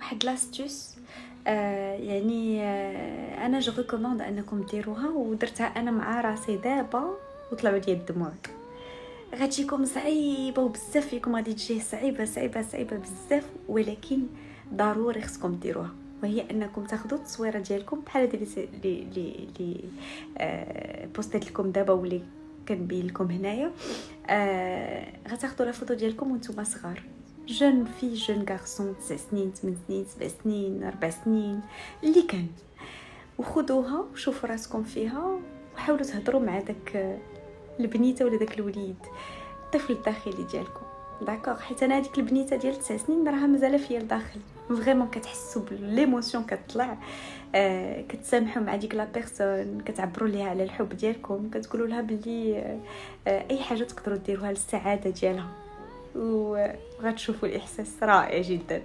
واحد لاستوس. يعني انا جو ريكوموند انكم ديروها، ودرتها انا مع راسي دابا وطلعوا لي الدموع. غتجيكم صعيبه وبزاف فيكم غادي تجي صعيبه صعيبه صعيبه بزاف، ولكن ضروري خصكم ديروها. وهي انكم تاخذوا التصويره ديالكم بحال هذه اللي بوستيت لكم دابا واللي كنبين لكم هنايا. غتاخذوا لا فوتو ديالكم وانتم صغار، جون في جون غارسون 9 سنين 8 سنين 7 سنين 4 سنين اللي كان، وخذوها وشوفوا راسكم فيها وحاولوا تهضروا مع داك البنيته ولا داك الوليد، الطفل الداخلي ديالكم. داكوغ، حيت انا هذيك البنيته ديال 9 سنين راها مازال فيا لداخل، فريمون كتحسوا بالليموسيون كتطلع. كتسامحوا مع ديك لا بيرسون، كتعبروا ليها على الحب ديالكم، كتقولوا لها بلي اي حاجه تقدروا ديروها للسعاده ديالها، وغتشوفوا الاحساس رائع جدا.